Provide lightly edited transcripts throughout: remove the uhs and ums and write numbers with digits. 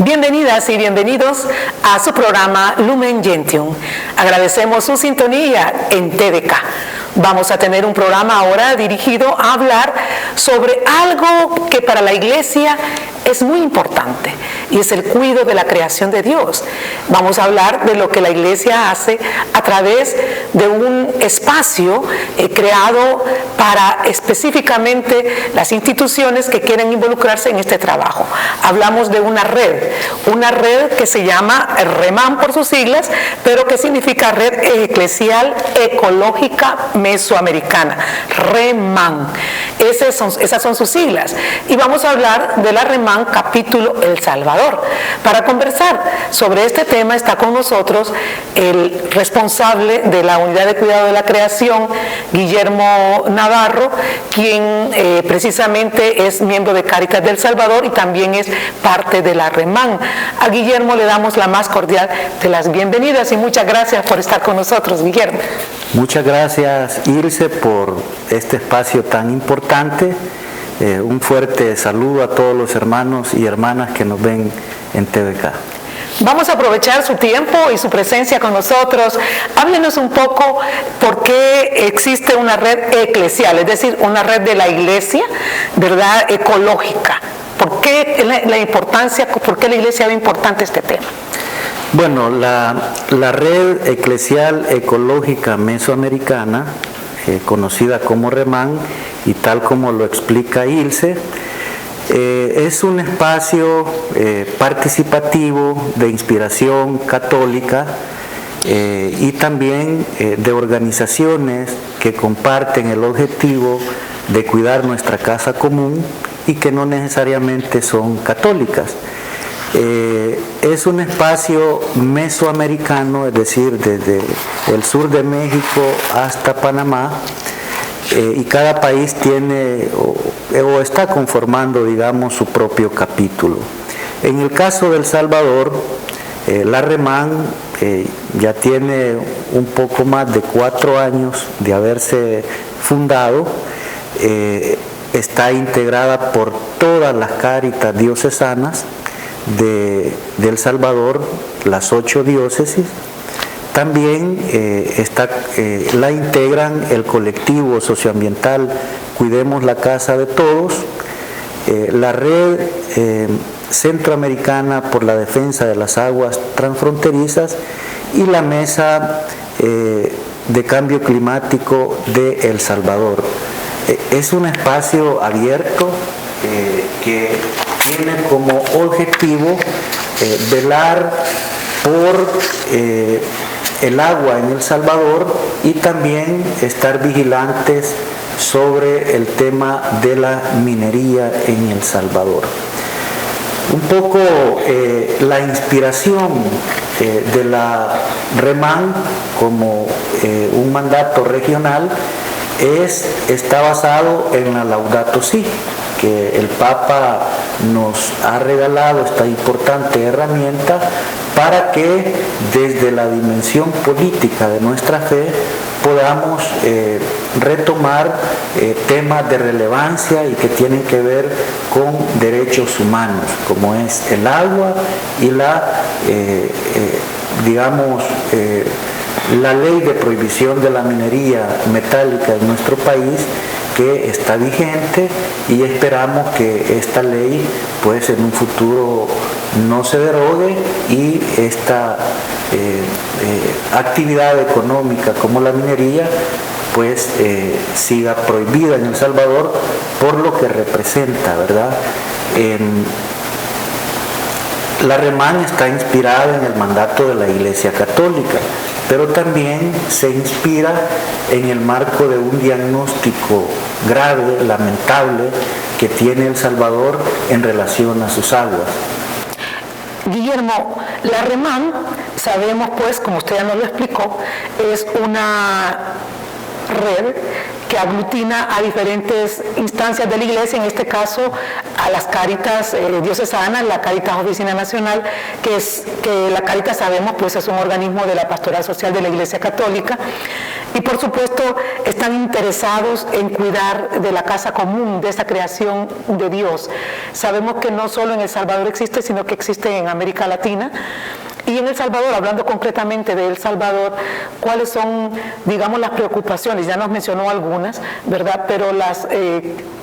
Bienvenidas y bienvenidos a su programa Lumen Gentium. Agradecemos su sintonía en TDK. Vamos a tener un programa ahora dirigido a hablar sobre algo que para la Iglesia es muy importante y es el cuidado de la creación de Dios. Vamos a hablar de lo que la Iglesia hace a través de un espacio creado para específicamente las instituciones que quieren involucrarse en este trabajo. Hablamos de una red que se llama REMAN por sus siglas, pero que significa Red Eclesial Ecológica Mesoamericana, REMAN. Esas son sus siglas. Y vamos a hablar de la REMAN capítulo El Salvador. Para conversar sobre este tema está con nosotros el responsable de la Unidad de Cuidado de la Creación, Guillermo Navarro, quien precisamente es miembro de Cáritas del Salvador y también es parte de la REMAN. A Guillermo le damos la más cordial de las bienvenidas y muchas gracias por estar con nosotros, Guillermo. Muchas gracias, Ilse, por este espacio tan importante. Un fuerte saludo a todos los hermanos y hermanas que nos ven en TVK. Vamos a aprovechar su tiempo y su presencia con nosotros. Háblenos un poco por qué existe una red eclesial, es decir, una red de la Iglesia, ¿verdad?, ecológica. ¿Por qué la importancia, por qué la Iglesia ve importante este tema? Bueno, la Red Eclesial Ecológica Mesoamericana, conocida como REMAN, y tal como lo explica Ilse, es un espacio participativo de inspiración católica y también de organizaciones que comparten el objetivo de cuidar nuestra casa común y que no necesariamente son católicas. Es un espacio mesoamericano, es decir, desde el sur de México hasta Panamá, y cada país tiene o está conformando, digamos, su propio capítulo. En el caso de El Salvador, la REMAN ya tiene un poco más de 4 años de haberse fundado. Está integrada por todas las cáritas diocesanas de El Salvador, las 8 diócesis. También la integran el colectivo socioambiental Cuidemos la Casa de Todos, la Red Centroamericana por la Defensa de las Aguas Transfronterizas y la Mesa de Cambio Climático de El Salvador. Es un espacio abierto que tiene como objetivo velar por el agua en El Salvador y también estar vigilantes sobre el tema de la minería en El Salvador. Un poco la inspiración de la REMAN como un mandato regional está basado en la Laudato Si, que el Papa nos ha regalado esta importante herramienta para que desde la dimensión política de nuestra fe podamos retomar temas de relevancia y que tienen que ver con derechos humanos, como es el agua y la ley de prohibición de la minería metálica en nuestro país, que está vigente, y esperamos que esta ley pues en un futuro no se derogue y esta actividad económica como la minería pues siga prohibida en El Salvador por lo que representa, ¿verdad? La REMAN está inspirada en el mandato de la Iglesia Católica, pero también se inspira en el marco de un diagnóstico grave, lamentable, que tiene El Salvador en relación a sus aguas. Guillermo, la REMAN, sabemos pues, como usted ya nos lo explicó, es una red que aglutina a diferentes instancias de la Iglesia, en este caso a las Cáritas diocesanas, la Cáritas Oficina Nacional, que la Cáritas, sabemos, pues es un organismo de la Pastoral Social de la Iglesia Católica, Y por supuesto están interesados en cuidar de la casa común, de esa creación de Dios. Sabemos que no solo en El Salvador existe, sino que existe en América Latina. Y en El Salvador, hablando concretamente de El Salvador, ¿cuáles son, digamos, las preocupaciones? Ya nos mencionó algunas, ¿verdad? Pero las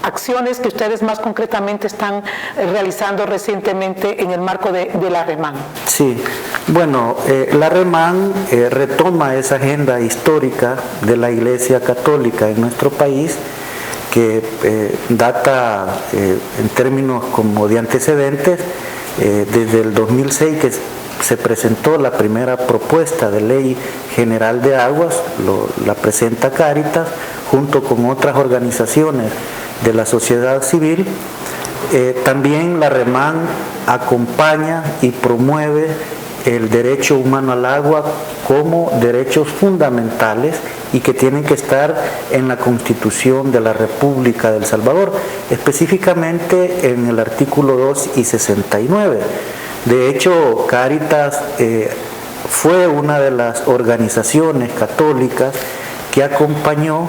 acciones que ustedes más concretamente están realizando recientemente en el marco de la REMAN. Sí, bueno, la REMAN retoma esa agenda histórica de la Iglesia Católica en nuestro país, que data en términos como de antecedentes desde el 2006, que se presentó la primera propuesta de ley general de aguas, la presenta Cáritas, junto con otras organizaciones de la sociedad civil. También la REMAN acompaña y promueve el derecho humano al agua como derechos fundamentales y que tienen que estar en la Constitución de la República de El Salvador, específicamente en el artículo 2 y 69. De hecho, Cáritas fue una de las organizaciones católicas que acompañó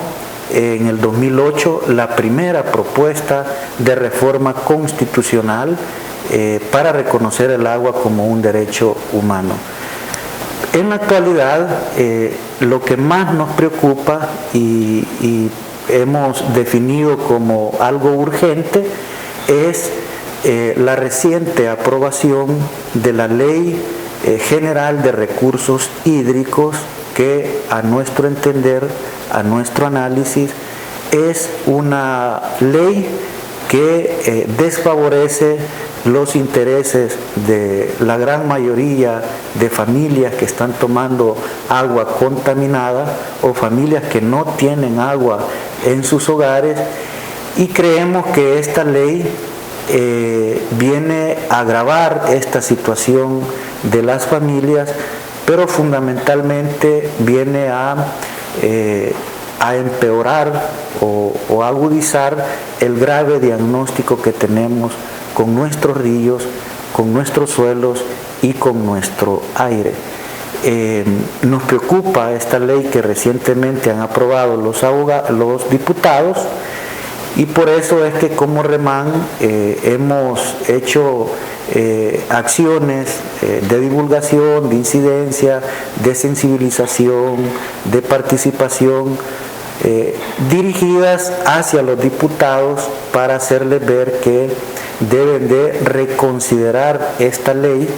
en el 2008 la primera propuesta de reforma constitucional para reconocer el agua como un derecho humano. En la actualidad, lo que más nos preocupa y hemos definido como algo urgente es la reciente aprobación de la Ley General de Recursos Hídricos, que a nuestro entender, a nuestro análisis, es una ley que desfavorece los intereses de la gran mayoría de familias que están tomando agua contaminada o familias que no tienen agua en sus hogares, y creemos que esta ley viene a agravar esta situación de las familias, pero fundamentalmente viene a empeorar o agudizar el grave diagnóstico que tenemos con nuestros ríos, con nuestros suelos y con nuestro aire. Nos preocupa esta ley que recientemente han aprobado los diputados, y por eso es que como REMAN hemos hecho acciones de divulgación, de incidencia, de sensibilización, de participación, dirigidas hacia los diputados para hacerles ver que deben de reconsiderar esta ley,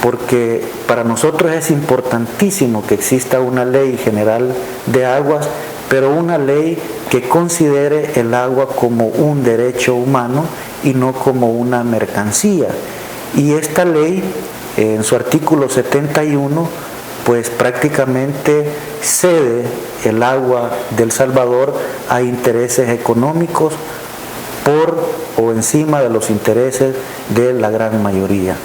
porque para nosotros es importantísimo que exista una ley general de aguas, pero una ley que considere el agua como un derecho humano y no como una mercancía. Y esta ley, en su artículo 71, pues prácticamente cede el agua del Salvador a intereses económicos por o encima de los intereses de la gran mayoría.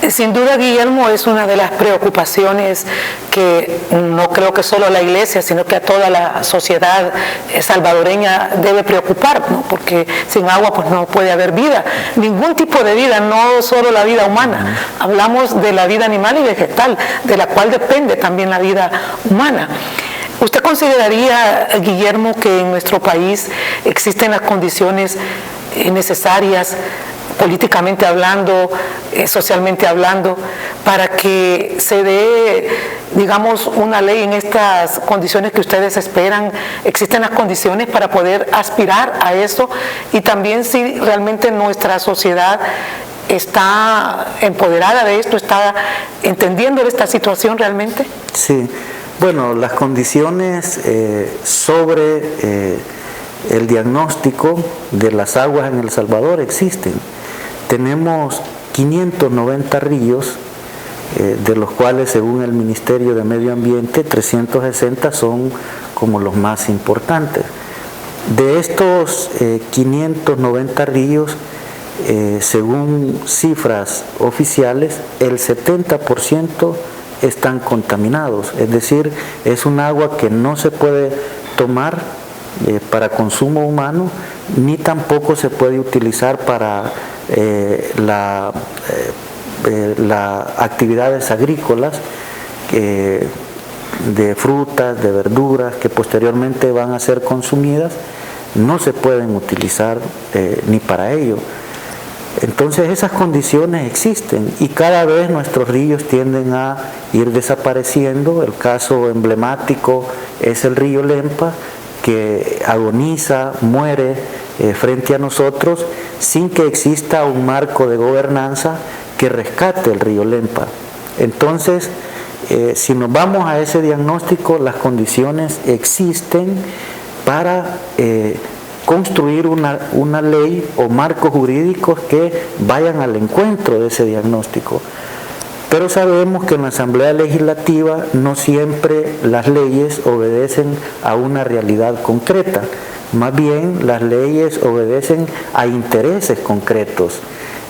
Sin duda, Guillermo, es una de las preocupaciones que no creo que solo la Iglesia, sino que a toda la sociedad salvadoreña debe preocupar, ¿no? Porque sin agua pues no puede haber vida, ningún tipo de vida, no solo la vida humana. Hablamos de la vida animal y vegetal, de la cual depende también la vida humana. ¿Usted consideraría, Guillermo, que en nuestro país existen las condiciones necesarias, políticamente hablando, socialmente hablando, para que se dé, digamos, una ley en estas condiciones que ustedes esperan? ¿Existen las condiciones para poder aspirar a eso? Y también si realmente nuestra sociedad está empoderada de esto, está entendiendo esta situación realmente. Sí, bueno, las condiciones sobre el diagnóstico de las aguas en El Salvador existen. Tenemos 590 ríos, de los cuales, según el Ministerio de Medio Ambiente, 360 son como los más importantes. De estos 590 ríos, según cifras oficiales, el 70% están contaminados, es decir, es un agua que no se puede tomar para consumo humano, ni tampoco se puede utilizar para las actividades agrícolas, de frutas, de verduras que posteriormente van a ser consumidas, no se pueden utilizar ni para ello. Entonces esas condiciones existen y cada vez nuestros ríos tienden a ir desapareciendo. El caso emblemático es el río Lempa, que agoniza, muere frente a nosotros sin que exista un marco de gobernanza que rescate el río Lempa. Entonces, si nos vamos a ese diagnóstico, las condiciones existen para construir una ley o marcos jurídicos que vayan al encuentro de ese diagnóstico. Pero sabemos que en la Asamblea Legislativa no siempre las leyes obedecen a una realidad concreta, más bien las leyes obedecen a intereses concretos,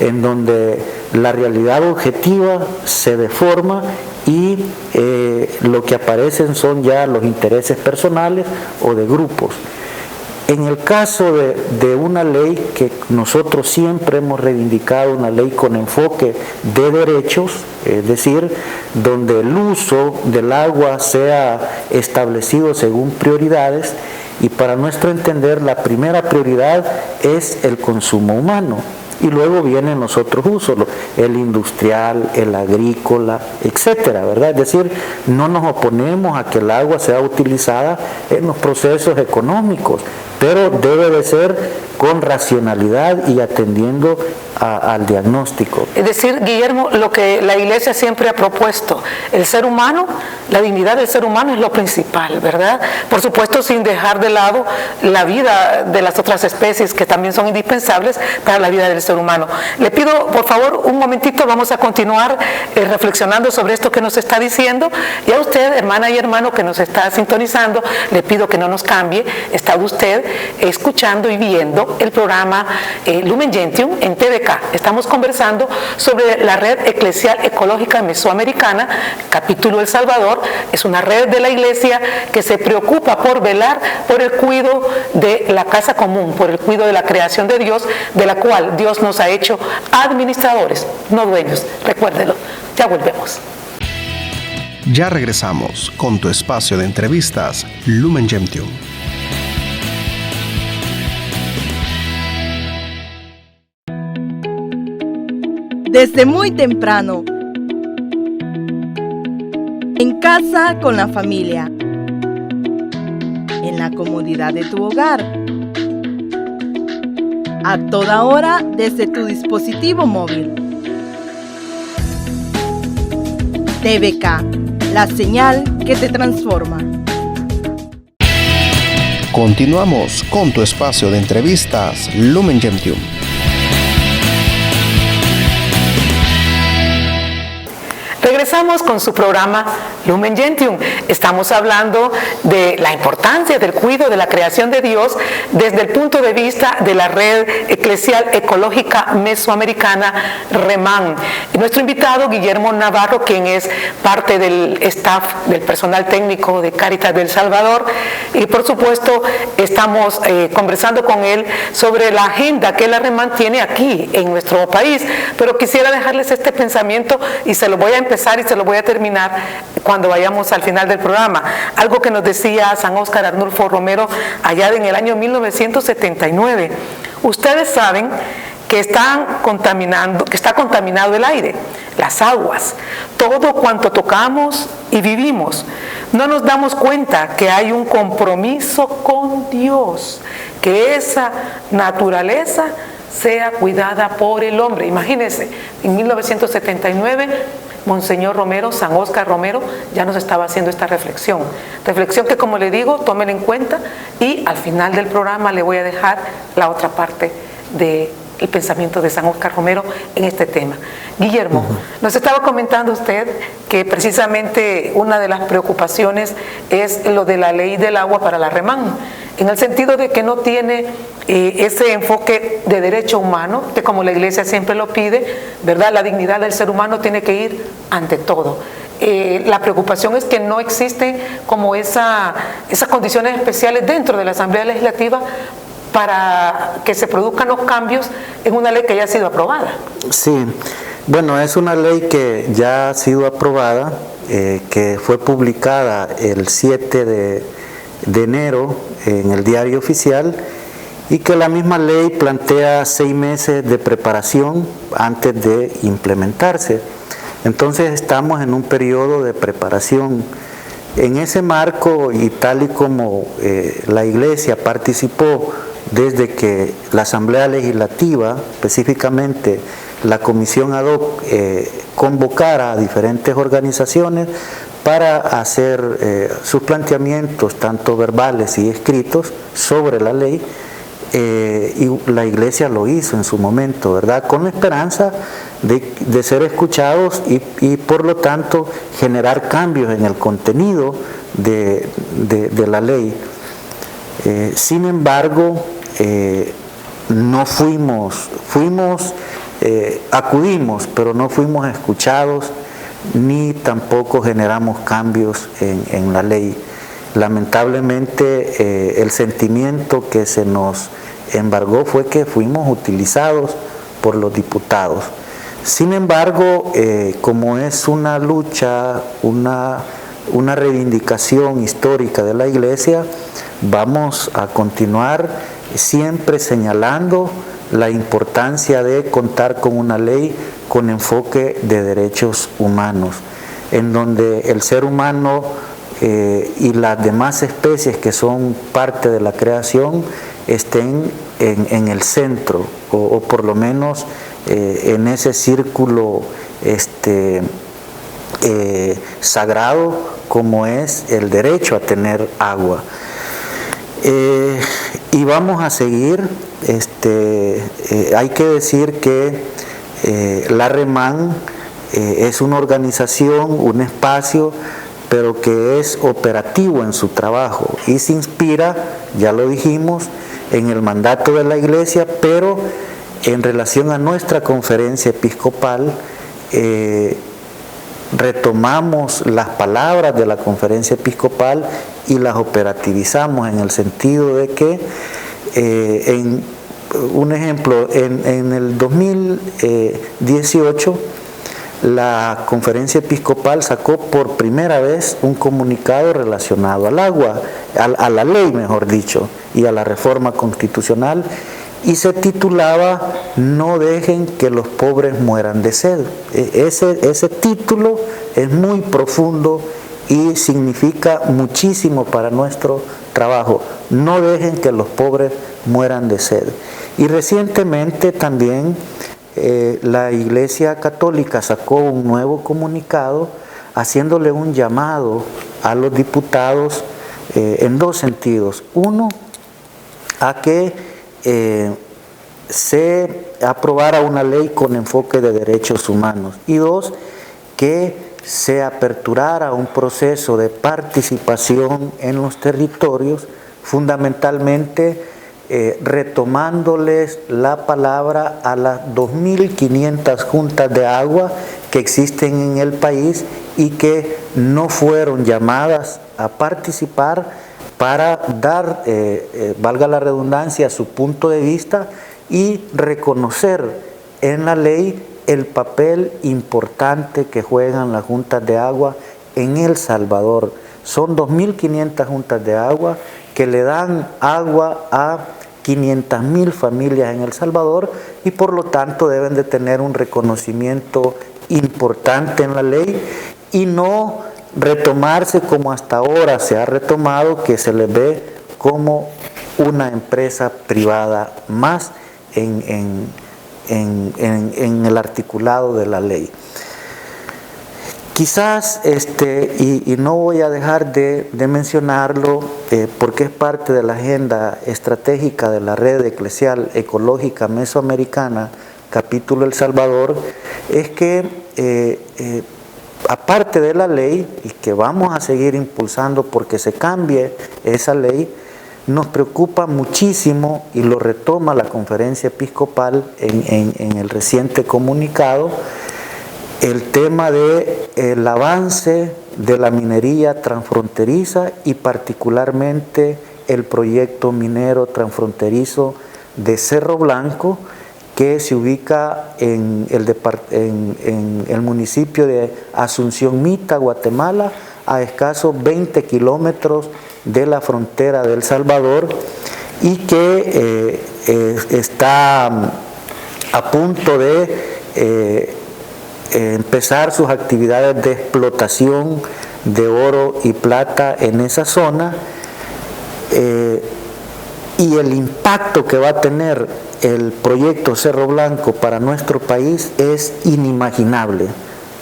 en donde la realidad objetiva se deforma y lo que aparecen son ya los intereses personales o de grupos. En el caso de una ley que nosotros siempre hemos reivindicado, una ley con enfoque de derechos, es decir, donde el uso del agua sea establecido según prioridades, y para nuestro entender la primera prioridad es el consumo humano. Y luego vienen los otros usos, el industrial, el agrícola, etcétera, ¿verdad? Es decir, no nos oponemos a que el agua sea utilizada en los procesos económicos, pero debe de ser con racionalidad y atendiendo al diagnóstico. Es decir, Guillermo, lo que la Iglesia siempre ha propuesto, el ser humano, la dignidad del ser humano es lo principal, ¿verdad? Por supuesto, sin dejar de lado la vida de las otras especies que también son indispensables para la vida del ser humano. Le pido, por favor, un momentito, vamos a continuar reflexionando sobre esto que nos está diciendo, y a usted, hermana y hermano que nos está sintonizando, le pido que no nos cambie. Está usted escuchando y viendo el programa Lumen Gentium en TVK. Estamos conversando sobre la Red Eclesial Ecológica Mesoamericana, capítulo El Salvador. Es una red de la Iglesia que se preocupa por velar por el cuidado de la casa común, por el cuidado de la creación de Dios, de la cual Dios nos ha hecho administradores, no dueños. Recuérdelo. Ya volvemos. Ya regresamos con tu espacio de entrevistas Lumen Gentium. Desde muy temprano, en casa con la familia, en la comodidad de tu hogar, a toda hora desde tu dispositivo móvil. TVK, la señal que te transforma. Continuamos con tu espacio de entrevistas Lumen Gentium. Regresamos con su programa Lumen Gentium. Estamos hablando de la importancia del cuidado de la creación de Dios desde el punto de vista de la Red Eclesial Ecológica Mesoamericana, REMAN. Y nuestro invitado, Guillermo Navarro, quien es parte del staff, del personal técnico de Cáritas del Salvador. Y por supuesto, estamos conversando con él sobre la agenda que la REMAN tiene aquí en nuestro país. Pero quisiera dejarles este pensamiento y se lo voy a empezar y se lo voy a terminar cuando vayamos al final del programa. Algo que nos decía San Óscar Arnulfo Romero allá en el año 1979. Ustedes saben que está contaminado el aire, las aguas, todo cuanto tocamos y vivimos. No nos damos cuenta que hay un compromiso con Dios, que esa naturaleza sea cuidada por el hombre. Imagínense, en 1979, Monseñor Romero, San Óscar Romero, ya nos estaba haciendo esta reflexión que, como le digo, tomen en cuenta, y al final del programa le voy a dejar la otra parte del pensamiento de San Óscar Romero en este tema. Guillermo, nos estaba comentando usted que precisamente una de las preocupaciones es lo de la ley del agua para la REMAN, en el sentido de que no tiene ese enfoque de derecho humano, que como la Iglesia siempre lo pide, ¿verdad? La dignidad del ser humano tiene que ir ante todo. La preocupación es que no existen como esas condiciones especiales dentro de la Asamblea Legislativa para que se produzcan los cambios en una ley que ya ha sido aprobada. Sí, Bueno, es una ley que ya ha sido aprobada, que fue publicada el 7 de enero en el Diario Oficial, y que la misma ley plantea 6 meses de preparación antes de implementarse. Entonces estamos en un periodo de preparación. En ese marco, y tal y como la Iglesia participó desde que la Asamblea Legislativa, específicamente la Comisión ad hoc, convocara a diferentes organizaciones para hacer sus planteamientos, tanto verbales y escritos, sobre la ley, y la Iglesia lo hizo en su momento, ¿verdad? Con la esperanza de ser escuchados y por lo tanto generar cambios en el contenido de la ley. Sin embargo, no acudimos, pero no fuimos escuchados, ni tampoco generamos cambios en la ley. Lamentablemente, el sentimiento que se nos embargó fue que fuimos utilizados por los diputados. Sin embargo, como es una lucha, una reivindicación histórica de la Iglesia, vamos a continuar siempre señalando la importancia de contar con una ley con enfoque de derechos humanos, en donde el ser humano y las demás especies que son parte de la creación estén en el centro, o por lo menos en ese círculo sagrado como es el derecho a tener agua. Y vamos a seguir. Hay que decir que la REMAN es una organización, un espacio, pero que es operativo en su trabajo y se inspira, ya lo dijimos, en el mandato de la Iglesia, pero en relación a nuestra conferencia episcopal, retomamos las palabras de la conferencia episcopal y las operativizamos en el sentido de que, un ejemplo, en el 2018, la conferencia episcopal sacó por primera vez un comunicado relacionado al agua, a la ley, mejor dicho, y a la reforma constitucional, y se titulaba "No dejen que los pobres mueran de sed". Ese título es muy profundo y significa muchísimo para nuestro trabajo. No dejen que los pobres mueran de sed. Y recientemente también la Iglesia Católica sacó un nuevo comunicado haciéndole un llamado a los diputados en dos sentidos. Uno, a que se aprobara una ley con enfoque de derechos humanos, y dos, que se aperturara un proceso de participación en los territorios, fundamentalmente retomándoles la palabra a las 2.500 juntas de agua que existen en el país y que no fueron llamadas a participar para dar, valga la redundancia, su punto de vista y reconocer en la ley el papel importante que juegan las juntas de agua en El Salvador. Son 2.500 juntas de agua que le dan agua a 500.000 familias en El Salvador y por lo tanto deben de tener un reconocimiento importante en la ley y no retomarse como hasta ahora se ha retomado, que se les ve como una empresa privada más en el articulado de la ley. Quizás, y no voy a dejar de mencionarlo, porque es parte de la agenda estratégica de la Red Eclesial Ecológica Mesoamericana, capítulo El Salvador, es que aparte de la ley, y que vamos a seguir impulsando porque se cambie esa ley, nos preocupa muchísimo, y lo retoma la conferencia episcopal en el reciente comunicado, el tema del avance de la minería transfronteriza y particularmente el proyecto minero transfronterizo de Cerro Blanco, que se ubica en el municipio de Asunción Mita, Guatemala, a escasos 20 kilómetros de la frontera de El Salvador, y que está a punto de empezar sus actividades de explotación de oro y plata en esa zona, y el impacto que va a tener el proyecto Cerro Blanco para nuestro país es inimaginable.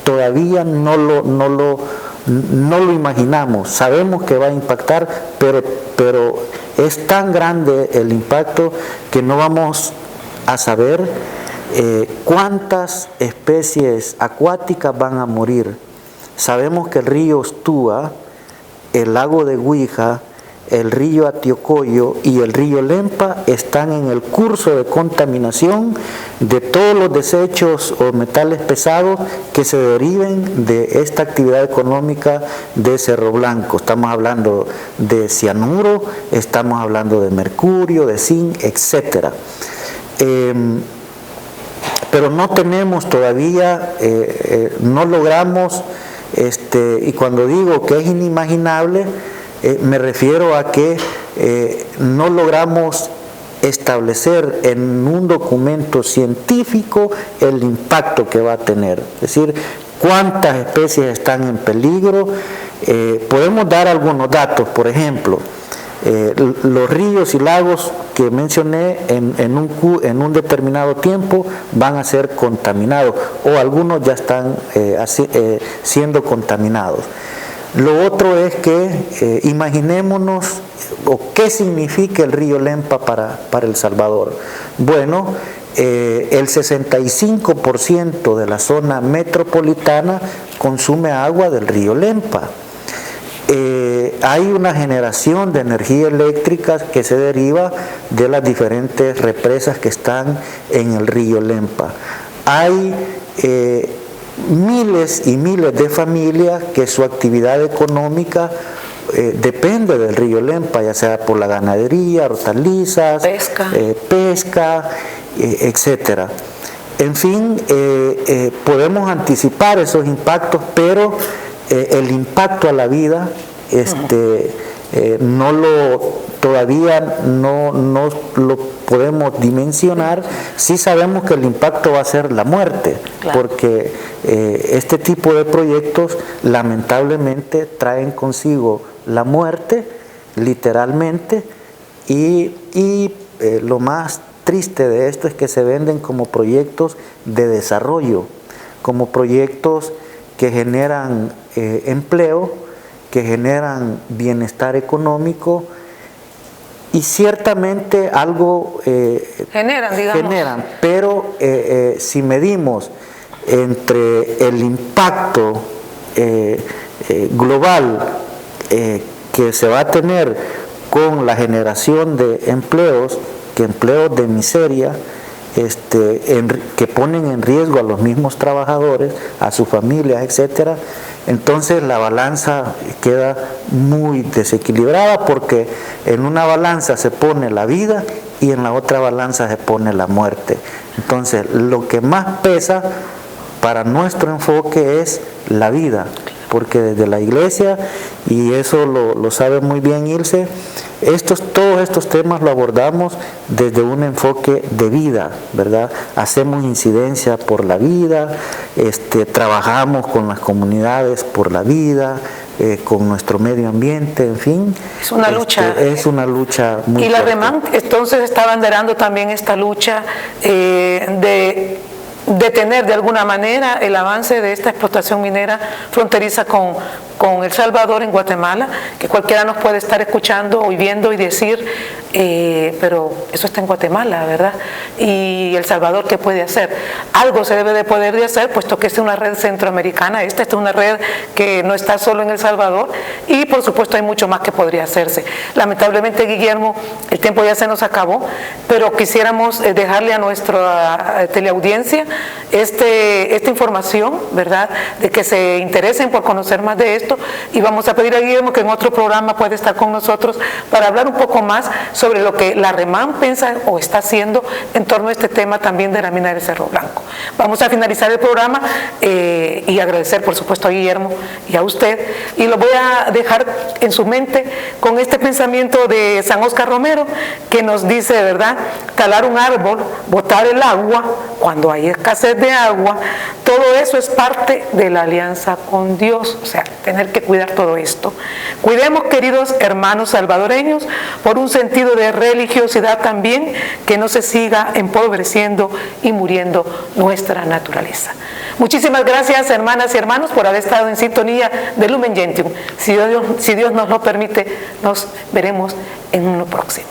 Todavía no lo imaginamos. Sabemos que va a impactar, pero es tan grande el impacto que no vamos a saber cuántas especies acuáticas van a morir. Sabemos que el río Ostúa, el lago de Huija, el río Atiocoyo y el río Lempa están en el curso de contaminación de todos los desechos o metales pesados que se deriven de esta actividad económica de Cerro Blanco. Estamos hablando de cianuro, estamos hablando de mercurio, de zinc, etc. Pero no tenemos todavía, no logramos, y cuando digo que es inimaginable, me refiero a que no logramos establecer en un documento científico el impacto que va a tener. Es decir, cuántas especies están en peligro. Podemos dar algunos datos, por ejemplo, los ríos y lagos que mencioné en un determinado tiempo van a ser contaminados, o algunos ya están siendo contaminados. Lo otro es que imaginémonos qué significa el río Lempa para El Salvador. Bueno, el 65% de la zona metropolitana consume agua del río Lempa. Hay una generación de energía eléctrica que se deriva de las diferentes represas que están en el río Lempa. Hay miles y miles de familias que su actividad económica depende del río Lempa, ya sea por la ganadería, hortalizas, pesca, etcétera. En fin, podemos anticipar esos impactos, pero el impacto a la vida todavía no lo podemos dimensionar. Sí sabemos que el impacto va a ser la muerte, claro, porque este tipo de proyectos lamentablemente traen consigo la muerte, literalmente, y lo más triste de esto es que se venden como proyectos de desarrollo, como proyectos que generan empleo, que generan bienestar económico, y ciertamente algo generan, pero si medimos entre el impacto global que se va a tener con la generación de empleos, que empleos de miseria, que ponen en riesgo a los mismos trabajadores, a sus familias, etcétera, entonces la balanza queda muy desequilibrada, porque en una balanza se pone la vida y en la otra balanza se pone la muerte. Entonces lo que más pesa para nuestro enfoque es la vida, porque desde la iglesia, y eso lo sabe muy bien Ilse, todos estos temas lo abordamos desde un enfoque de vida, ¿verdad? Hacemos incidencia por la vida, trabajamos con las comunidades por la vida, con nuestro medio ambiente, en fin. Es una lucha. Es una lucha muy fuerte. Y la REMAN entonces está abanderando también esta lucha de detener de alguna manera el avance de esta explotación minera fronteriza con El Salvador en Guatemala, que cualquiera nos puede estar escuchando o viendo y decir, pero eso está en Guatemala, ¿verdad? Y El Salvador, ¿qué puede hacer? Algo se debe de poder de hacer, puesto que esta es una red centroamericana, esta es una red que no está solo en El Salvador, y por supuesto hay mucho más que podría hacerse. Lamentablemente, Guillermo, el tiempo ya se nos acabó, pero quisiéramos dejarle a nuestra teleaudiencia esta información, ¿verdad? De que se interesen por conocer más de esto, y vamos a pedir a Guillermo que en otro programa pueda estar con nosotros para hablar un poco más sobre lo que la REMAN piensa o está haciendo en torno a este tema también de la mina del Cerro Blanco. Vamos a finalizar el programa y agradecer por supuesto a Guillermo y a usted, y lo voy a dejar en su mente con este pensamiento de San Óscar Romero, que nos dice, ¿verdad? Talar un árbol, botar el agua cuando hay escasez de agua, todo eso es parte de la alianza con Dios, o sea, tener que cuidar todo esto. Cuidemos, queridos hermanos salvadoreños, por un sentido de religiosidad también, que no se siga empobreciendo y muriendo nuestra naturaleza. Muchísimas gracias, hermanas y hermanos, por haber estado en sintonía de Lumen Gentium. Si Dios nos lo permite, nos veremos en uno próximo.